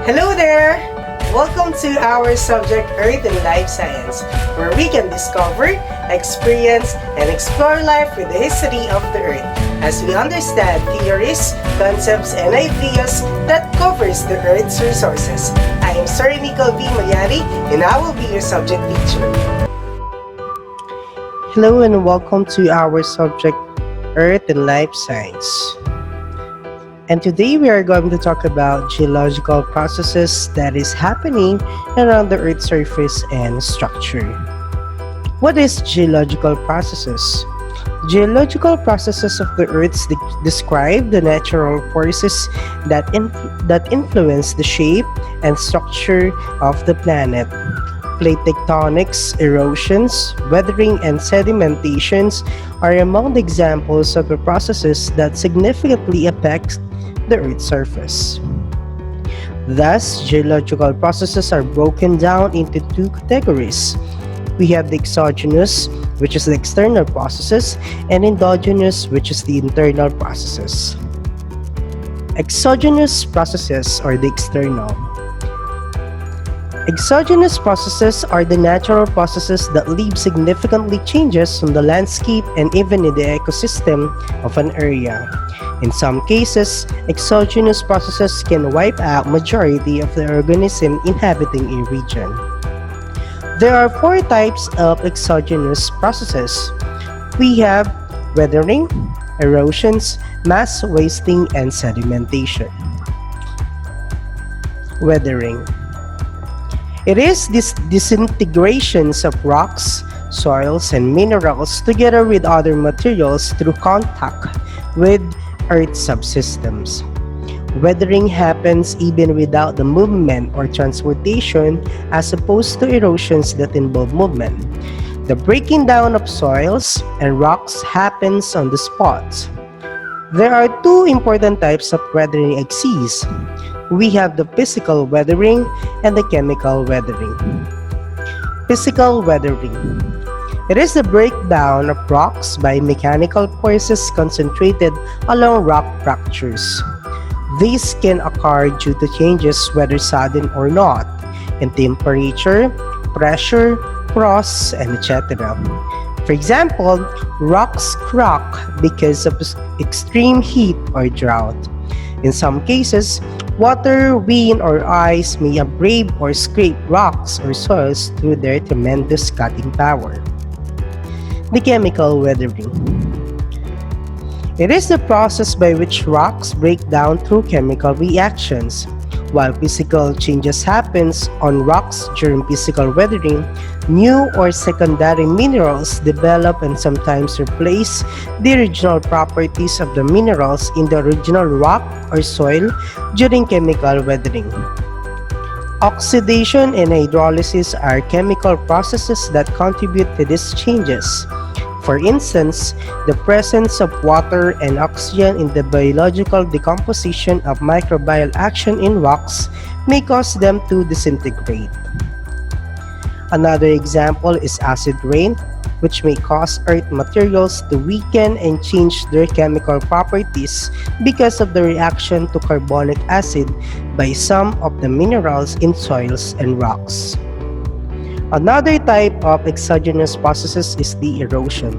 Hello there! Welcome to our subject Earth and Life Science, where we can discover, experience, and explore life with the history of the Earth as we understand theories, concepts, and ideas that covers the Earth's resources. I am Sir Nicole B. Mayari, and I will be your subject teacher. Hello and welcome to our subject Earth and Life Science. And today we are going to talk about geological processes that is happening around the Earth's surface and structure. What is geological processes? Geological processes of the Earth describe the natural forces that influence the shape and structure of the planet. Plate tectonics, erosions, weathering, and sedimentations are among the examples of the processes that significantly affect the Earth's surface. Thus, geological processes are broken down into two categories. We have the exogenous, which is the external processes, and endogenous, which is the internal processes. Exogenous processes are the external. Exogenous processes are the natural processes that leave significantly changes on the landscape and even in the ecosystem of an area. In some cases, exogenous processes can wipe out majority of the organism inhabiting a region. There are four types of exogenous processes. We have weathering, erosions, mass wasting, and sedimentation. Weathering. It is this disintegrations of rocks, soils, and minerals together with other materials through contact with Earth subsystems. Weathering happens even without the movement or transportation as opposed to erosions that involve movement. The breaking down of soils and rocks happens on the spot. There are two important types of weathering exist. We have the physical weathering and the chemical weathering. Physical weathering. It is the breakdown of rocks by mechanical forces concentrated along rock fractures. These can occur due to changes, whether sudden or not, in temperature, pressure, frost, and etc. For example, rocks crack because of extreme heat or drought. In some cases, water, wind, or ice may abrade or scrape rocks or soils through their tremendous cutting power. The chemical weathering. It is the process by which rocks break down through chemical reactions. While physical changes happens on rocks during physical weathering, new or secondary minerals develop and sometimes replace the original properties of the minerals in the original rock or soil during chemical weathering. Oxidation and hydrolysis are chemical processes that contribute to these changes. For instance, the presence of water and oxygen in the biological decomposition of microbial action in rocks may cause them to disintegrate. Another example is acid rain, which may cause earth materials to weaken and change their chemical properties because of the reaction to carbonic acid by some of the minerals in soils and rocks. Another type of exogenous processes is the erosion.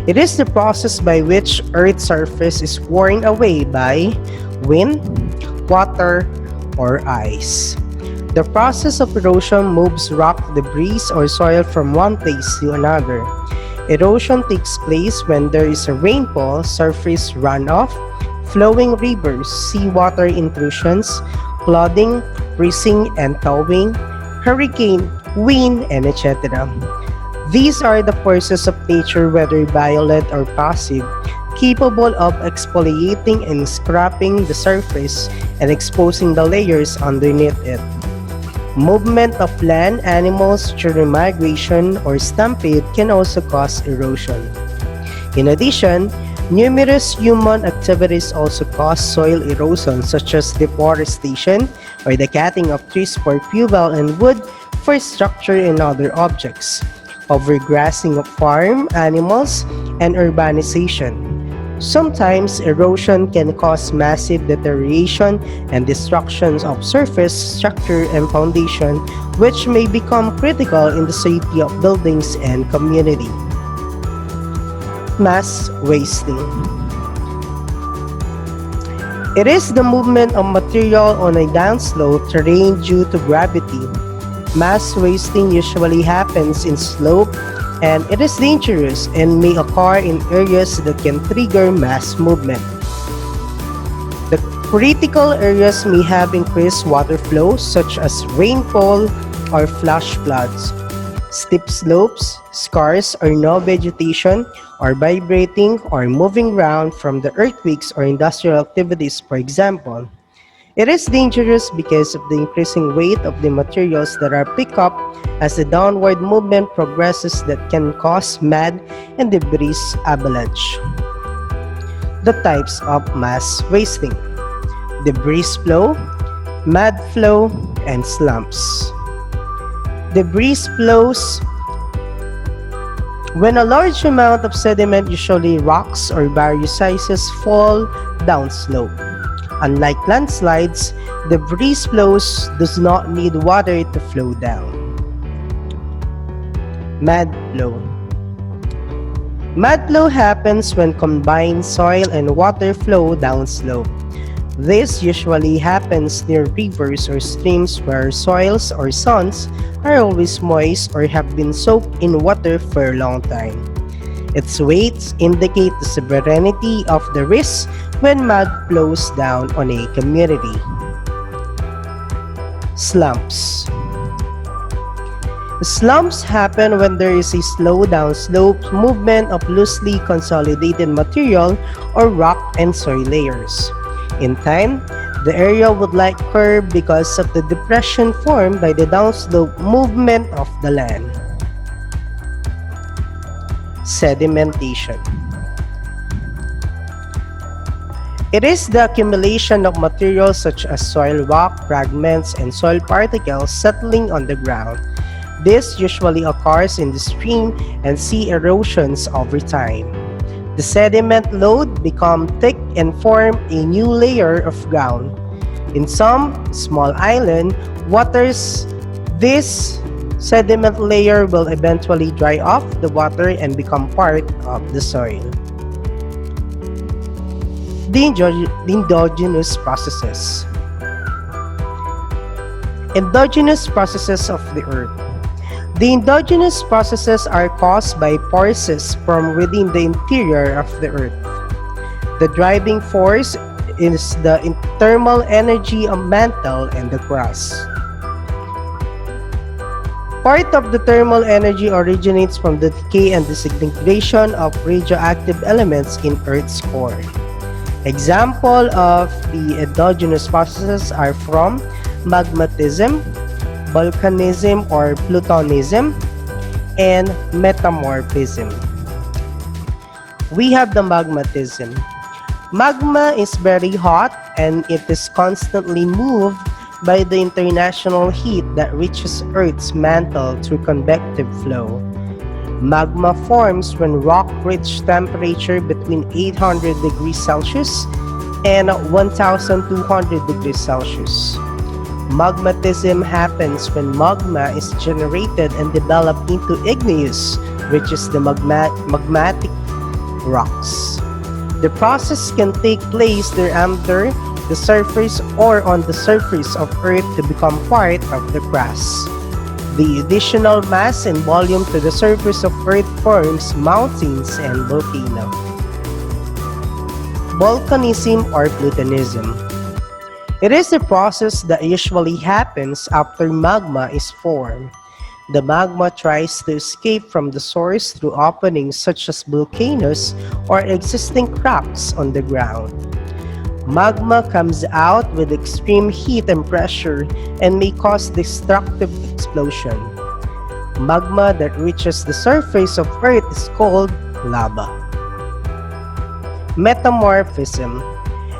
It is the process by which Earth's surface is worn away by wind, water, or ice. The process of erosion moves rock debris or soil from one place to another. Erosion takes place when there is a rainfall, surface runoff, flowing rivers, seawater intrusions, flooding, freezing and thawing, hurricane, wind, and etc. These are the forces of nature, whether violent or passive, capable of exfoliating and scraping the surface and exposing the layers underneath it. Movement of land animals during migration or stampede can also cause erosion. In addition, numerous human activities also cause soil erosion, such as deforestation or the cutting of trees for fuel and wood for structure and other objects, overgrazing of farm animals, and urbanization. Sometimes erosion can cause massive deterioration and destructions of surface structure and foundation, which may become critical in the safety of buildings and community. Mass wasting. It is the movement of material on a downslope terrain due to gravity. Mass wasting usually happens in slope and it is dangerous and may occur in areas that can trigger mass movement. The critical areas may have increased water flow such as rainfall or flash floods. Steep slopes, scarce or no vegetation, or vibrating or moving around from the earthquakes or industrial activities, for example. It is dangerous because of the increasing weight of the materials that are picked up as the downward movement progresses that can cause mud and debris avalanche. The types of mass wasting: debris flow, mud flow, and slumps. Debris flows when a large amount of sediment, usually rocks or various sizes, fall downslope. Unlike landslides, debris flows does not need water to flow down. Mud flow. Mud flow happens when combined soil and water flow downslope. This usually happens near rivers or streams where soils or sands are always moist or have been soaked in water for a long time. Its weights indicate the severity of the risk when mud flows down on a community. Slumps. Slumps happen when there is a slow downslope movement of loosely consolidated material or rock and soil layers. In time, the area would like curve because of the depression formed by the downslope movement of the land. Sedimentation. It is the accumulation of materials such as soil rock, fragments, and soil particles settling on the ground. This usually occurs in the stream and sea erosions over time. The sediment load become thick and form a new layer of ground. In some small island waters, this sediment layer will eventually dry off the water and become part of the soil. The endogenous processes. Endogenous processes of the earth. The endogenous processes are caused by forces from within the interior of the earth. The driving force is the thermal energy of mantle and the crust. Part of the thermal energy originates from the decay and disintegration of radioactive elements in Earth's core. Example of the endogenous processes are from magmatism, volcanism or plutonism, and metamorphism. We have the magmatism. Magma is very hot and it is constantly moved by the international heat that reaches Earth's mantle through convective flow. Magma forms when rock reaches temperature between 800 degrees Celsius and 1200 degrees Celsius. Magmatism happens when magma is generated and developed into igneous, which is the magmatic rocks. The process can take place there under the surface or on the surface of Earth to become part of the crust. The additional mass and volume to the surface of Earth forms mountains and volcanoes. Volcanism or plutonism. It is a process that usually happens after magma is formed. The magma tries to escape from the source through openings such as volcanoes or existing cracks on the ground. Magma comes out with extreme heat and pressure and may cause destructive explosion. Magma that reaches the surface of Earth is called lava. Metamorphism.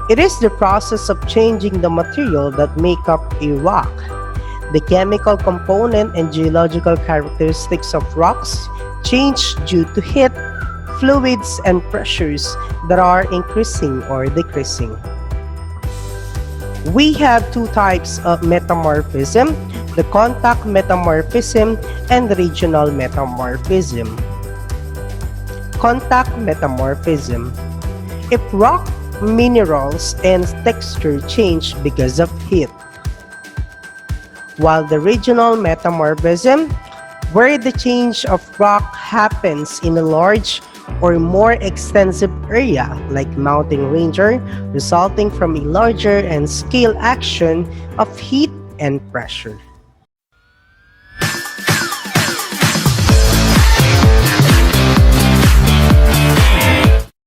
It is the process of changing the material that make up a rock. The chemical component and geological characteristics of rocks change due to heat, fluids and pressures that are increasing or decreasing. We have two types of metamorphism, the contact metamorphism and regional metamorphism. Contact metamorphism. If rock, minerals, and texture change because of heat. While the regional metamorphism, where the change of rock happens in a large or more extensive area like mountain range, resulting from a larger and scale action of heat and pressure.